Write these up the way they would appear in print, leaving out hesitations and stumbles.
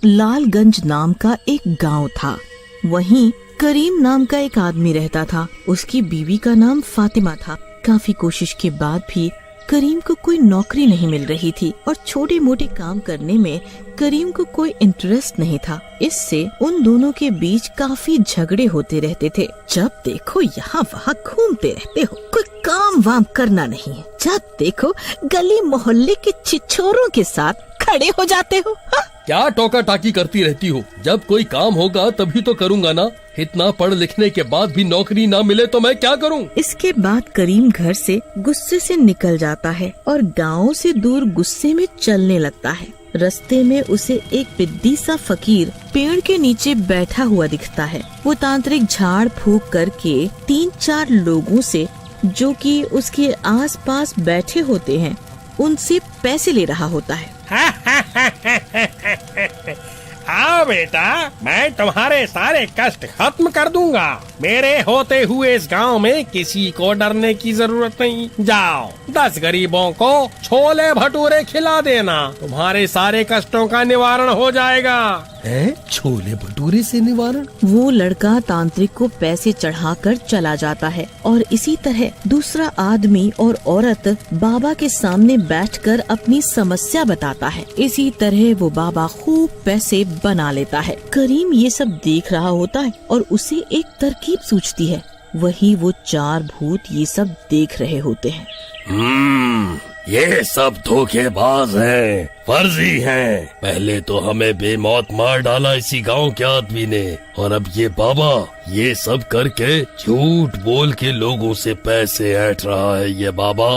लालगंज नाम का एक गांव था। वहीं करीम नाम का एक आदमी रहता था। उसकी बीवी का नाम फातिमा था। काफी कोशिश के बाद भी करीम को कोई नौकरी नहीं मिल रही थी और छोटे मोटे काम करने में करीम को कोई इंटरेस्ट नहीं था। इससे उन दोनों के बीच काफी झगड़े होते रहते थे। जब देखो यहाँ वहाँ घूमते रहते हो, कोई काम वाम करना नहीं है। जब देखो गली मोहल्ले के छिछोरों के साथ खड़े हो जाते हो। हा? क्या टोका टाकी करती रहती हो? जब कोई काम होगा तभी तो करूँगा ना। इतना पढ़ लिखने के बाद भी नौकरी ना मिले तो मैं क्या करूँ? इसके बाद करीम घर से गुस्से से निकल जाता है और गाँव से दूर गुस्से में चलने लगता है। रास्ते में उसे एक बिद्दी सा फकीर पेड़ के नीचे बैठा हुआ दिखता है। वो तांत्रिक झाड़ फूक करके 3-4 लोगों से, जो कि उसके आसपास बैठे होते हैं, उनसे पैसे ले रहा होता है। हाँ बेटा, मैं तुम्हारे सारे कष्ट खत्म कर दूंगा। मेरे होते हुए इस गांव में किसी को डरने की जरूरत नहीं। जाओ 10 गरीबों को छोले भटूरे खिला देना, तुम्हारे सारे कष्टों का निवारण हो जाएगा। हैं? छोले भटूरे से निवारण? वो लड़का तांत्रिक को पैसे चढ़ाकर चला जाता है और इसी तरह दूसरा आदमी और औरत बाबा के सामने बैठकर अपनी समस्या बताता है। इसी तरह वो बाबा खूब पैसे बना लेता है। करीम ये सब देख रहा होता है और उसे एक तरकीब सूझती है। वही वो 4 भूत ये सब देख रहे होते हैं। ये सब धोखेबाज हैं, फर्जी हैं। पहले तो हमें बेमौत मार डाला इसी गांव के आदमी ने, और अब ये बाबा ये सब करके झूठ बोल के लोगों से पैसे ऐंठ रहा है। ये बाबा,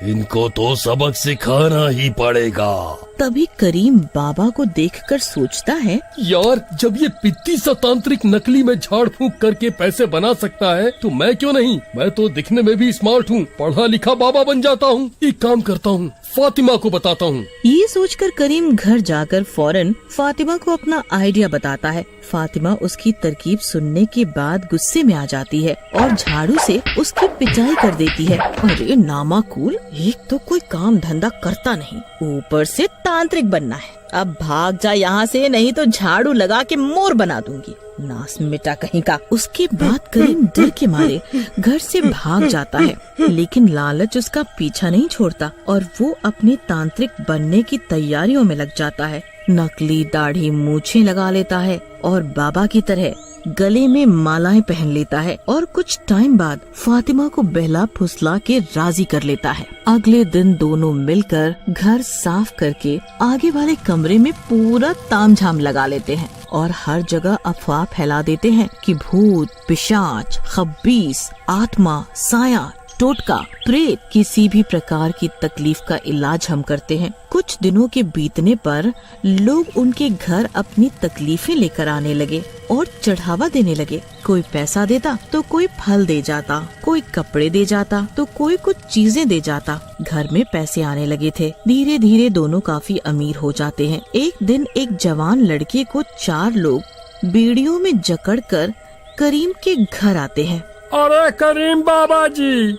इनको तो सबक सिखाना ही पड़ेगा। तभी करीम बाबा को देखकर सोचता है, यार, जब ये पित्ती सा तांत्रिक नकली में झाड़ फूक करके पैसे बना सकता है तो मैं क्यों नहीं? मैं तो दिखने में भी स्मार्ट हूँ, पढ़ा लिखा बाबा बन जाता हूँ। एक काम करता हूँ, फातिमा को बताता हूँ। ये सोचकर करीम घर जाकर फौरन फातिमा को अपना आइडिया बताता है। फातिमा उसकी तरकीब सुनने के बाद गुस्से में आ जाती है और झाड़ू से उसकी पिटाई कर देती है। अरे नामाकूल, एक तो कोई काम धंधा करता नहीं, ऊपर से तांत्रिक बनना है। अब भाग जा यहाँ से, नहीं तो झाड़ू लगा के मोर बना दूंगी। नास मिटा कहीं का। उसके बाद करीम डर के मारे घर से भाग जाता है, लेकिन लालच उसका पीछा नहीं छोड़ता और वो अपने तांत्रिक बनने की तैयारियों में लग जाता है। नकली दाढ़ी मूछें लगा लेता है और बाबा की तरह गले में मालाएं पहन लेता है और कुछ टाइम बाद फातिमा को बहला फुसला के राजी कर लेता है। अगले दिन दोनों मिलकर घर साफ करके आगे वाले कमरे में पूरा तामझाम लगा लेते हैं और हर जगह अफवाह फैला देते हैं कि भूत, पिशाच, खब्बीस, आत्मा, साया, टोटका, प्रेत, किसी भी प्रकार की तकलीफ का इलाज हम करते हैं। कुछ दिनों के बीतने पर लोग उनके घर अपनी तकलीफें लेकर आने लगे और चढ़ावा देने लगे। कोई पैसा देता तो कोई फल दे जाता, कोई कपड़े दे जाता तो कोई कुछ चीजें दे जाता। घर में पैसे आने लगे थे। धीरे धीरे दोनों काफी अमीर हो जाते हैं। एक दिन एक जवान लड़के को 4 लोग बीड़ियों में जकड़कर करीम के घर आते हैं। अरे करीम बाबा जी,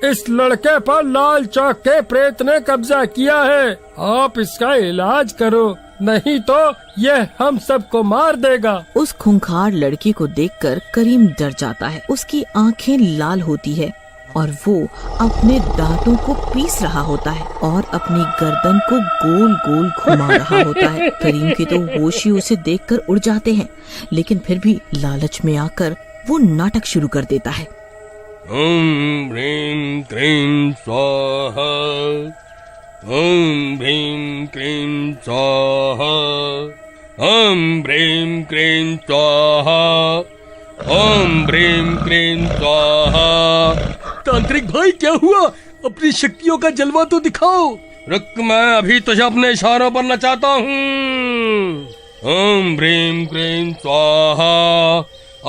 इस लड़के पर लाल चौक के प्रेत ने कब्जा किया है। आप इसका इलाज करो, नहीं तो यह हम सबको मार देगा। उस खूंखार लड़के को देखकर करीम डर जाता है। उसकी आंखें लाल होती है और वो अपने दांतों को पीस रहा होता है और अपनी गर्दन को गोल गोल घुमा रहा होता है। करीम के तो होश ही उसे देखकर उड़ जाते हैं, लेकिन फिर भी लालच में आकर वो नाटक शुरू कर देता है। ओम ह्रीं क्लीं स्वाहा, ओम ह्रीं क्लीं स्वाहा, ओम ह्रीं क्लीं स्वाहा, ओम ह्रीं क्लीं स्वाहा। तांत्रिक भाई, क्या हुआ? अपनी शक्तियों का जलवा तो दिखाओ। रुक, मैं अभी तुझे अपने इशारों पर नचाता हूँ। ओम ह्रीं क्लीं स्वाहा,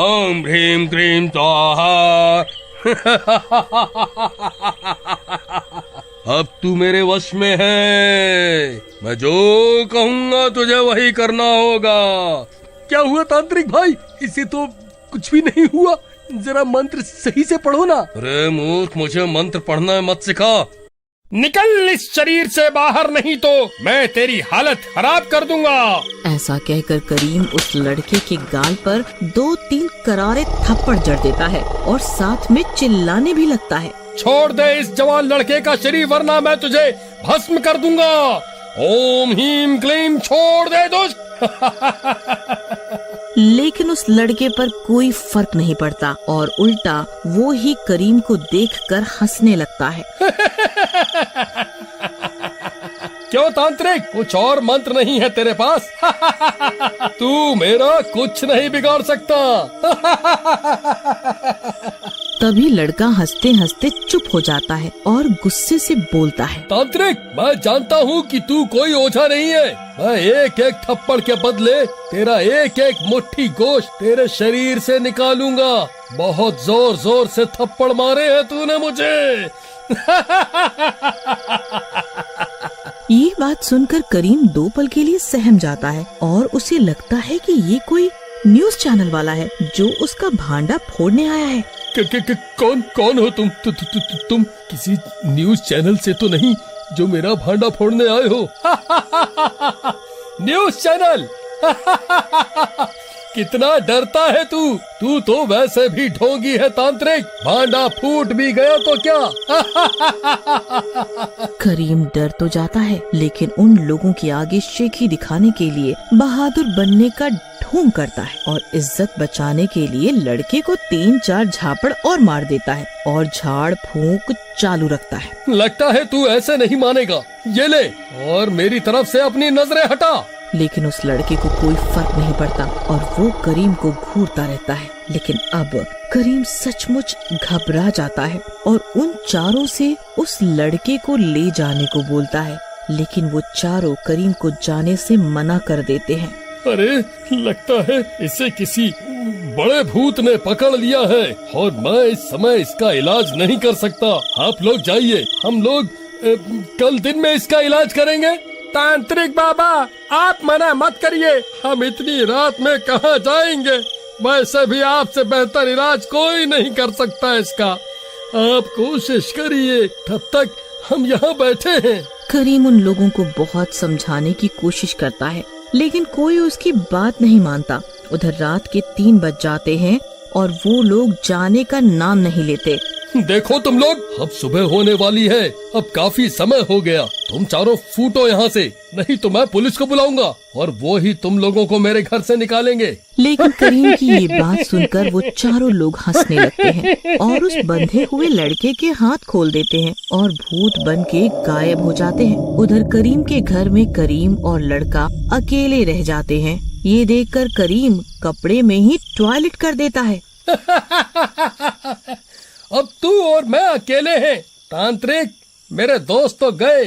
ओम ह्रीं क्लीं स्वाहा। अब तू मेरे वश में है। मैं जो कहूँगा तुझे वही करना होगा। क्या हुआ तांत्रिक भाई? इसे तो कुछ भी नहीं हुआ। जरा मंत्र सही से पढ़ो ना। अरे मूर्ख, मुझे मंत्र पढ़ना मत सिखा। निकल इस शरीर से बाहर, नहीं तो मैं तेरी हालत खराब कर दूंगा। ऐसा कहकर करीम उस लड़के के गाल पर 2-3 करारे थप्पड़ जड़ देता है और साथ में चिल्लाने भी लगता है। छोड़ दे इस जवान लड़के का शरीर, वरना मैं तुझे भस्म कर दूंगा। ओम हीम क्लीम, छोड़ दे दुष्ट। लेकिन उस लड़के पर कोई फर्क नहीं पड़ता और उल्टा वो ही करीम को देखकर हंसने लगता है। क्यों तांत्रिक, कुछ और मंत्र नहीं है तेरे पास? तू मेरा कुछ नहीं बिगाड़ सकता। तभी लड़का हंसते हंसते चुप हो जाता है और गुस्से से बोलता है, तांत्रिक, मैं जानता हूँ कि तू कोई ओझा नहीं है। मैं एक एक थप्पड़ के बदले तेरा एक एक मुट्ठी गोश्त तेरे शरीर से निकालूंगा। बहुत जोर जोर से थप्पड़ मारे हैं तूने मुझे। ये बात सुनकर करीम 2 पल के लिए सहम जाता है और उसे लगता है कि ये कोई न्यूज चैनल वाला है जो उसका भांडा फोड़ने आया है। कौन हो तुम? तुम किसी न्यूज चैनल से तो नहीं जो मेरा भांडा फोड़ने आए हो? News channel? कितना डरता है तू? तू तो वैसे भी ढोंगी है तांत्रिक। भांडा फूट भी गया तो क्या? करीम डर तो जाता है, लेकिन उन लोगों के आगे शेखी दिखाने के लिए बहादुर बनने का ढोंग करता है और इज्जत बचाने के लिए लड़के को 3-4 झापड़ और मार देता है और झाड़ फूंक चालू रखता है। लगता है तू ऐसे नहीं मानेगा। ये ले और मेरी तरफ से अपनी नजरें हटा। लेकिन उस लड़के को कोई फर्क नहीं पड़ता और वो करीम को घूरता रहता है। लेकिन अब करीम सचमुच घबरा जाता है और उन चारों से उस लड़के को ले जाने को बोलता है, लेकिन वो चारों करीम को जाने से मना कर देते हैं। अरे, लगता है इसे किसी बड़े भूत ने पकड़ लिया है और मैं इस समय इसका इलाज नहीं कर सकता। आप लोग जाइए, हम लोग कल दिन में इसका इलाज करेंगे। तांत्रिक बाबा, आप मना मत करिए। हम इतनी रात में कहाँ जाएंगे? वैसे भी आपसे बेहतर इलाज कोई नहीं कर सकता इसका। आप कोशिश करिए, तब तक हम यहाँ बैठे हैं। करीम उन लोगों को बहुत समझाने की कोशिश करता है, लेकिन कोई उसकी बात नहीं मानता। उधर रात के 3 बज जाते हैं और वो लोग जाने का नाम नहीं लेते। देखो तुम लोग, अब सुबह होने वाली है। अब काफी समय हो गया। तुम चारों फूटो यहाँ से, नहीं तो मैं पुलिस को बुलाऊंगा और वो ही तुम लोगों को मेरे घर से निकालेंगे। लेकिन करीम की ये बात सुनकर वो चारों लोग हंसने लगते हैं और उस बंधे हुए लड़के के हाथ खोल देते हैं और भूत बन के गायब हो जाते हैं। उधर करीम के घर में करीम और लड़का अकेले रह जाते हैं। ये देखकर करीम कपड़े में ही टॉयलेट कर देता है। अब तू और मैं अकेले हैं। तांत्रिक, मेरे दोस्त तो गए।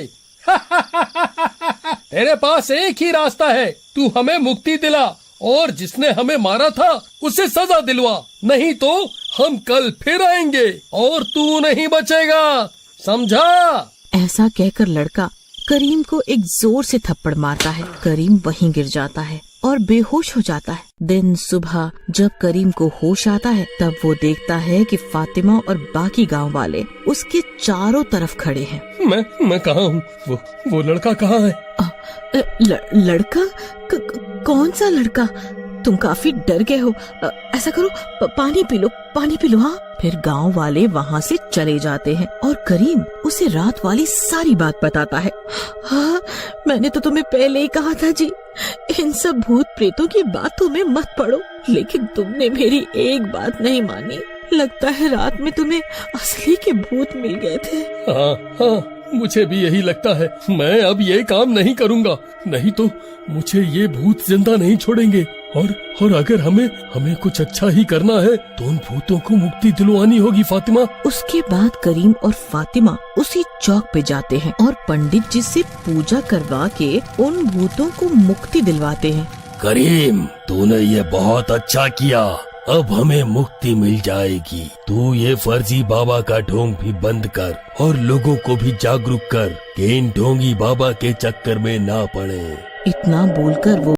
तेरे पास एक ही रास्ता है। तू हमें मुक्ति दिला और जिसने हमें मारा था उसे सजा दिलवा, नहीं तो हम कल फिर आएंगे और तू नहीं बचेगा, समझा? ऐसा कहकर लड़का करीम को एक जोर से थप्पड़ मारता है। करीम वहीं गिर जाता है और बेहोश हो जाता है। दिन सुबह जब करीम को होश आता है, तब वो देखता है कि फातिमा और बाकी गांव वाले उसके चारों तरफ खड़े हैं। मैं कहाँ हूँ? वो लड़का कहाँ है? लड़का? कौन सा लड़का? तुम काफी डर गए हो। ऐसा करो, पानी पी लो। हाँ। फिर गांव वाले वहाँ से चले जाते हैं और करीम उसे रात वाली सारी बात बताता है। हाँ, मैंने तो तुम्हें पहले ही कहा था जी, इन सब भूत प्रेतों की बातों में मत पड़ो, लेकिन तुमने मेरी एक बात नहीं मानी। लगता है रात में तुम्हें असली के भूत मिल गए थे। हाँ, मुझे भी यही लगता है। मैं अब ये काम नहीं करूँगा, नहीं तो मुझे ये भूत जिंदा नहीं छोड़ेंगे। और अगर हमें कुछ अच्छा ही करना है तो उन भूतों को मुक्ति दिलवानी होगी फातिमा। उसके बाद करीम और फातिमा उसी चौक पे जाते हैं और पंडित जी से पूजा करवा के उन भूतों को मुक्ति दिलवाते हैं। करीम, तूने ये बहुत अच्छा किया। अब हमें मुक्ति मिल जाएगी। तू ये फर्जी बाबा का ढोंग भी बंद कर और लोगों को भी जागरूक कर कि इन ढोंगी बाबा के चक्कर में ना पड़े। इतना बोलकर वो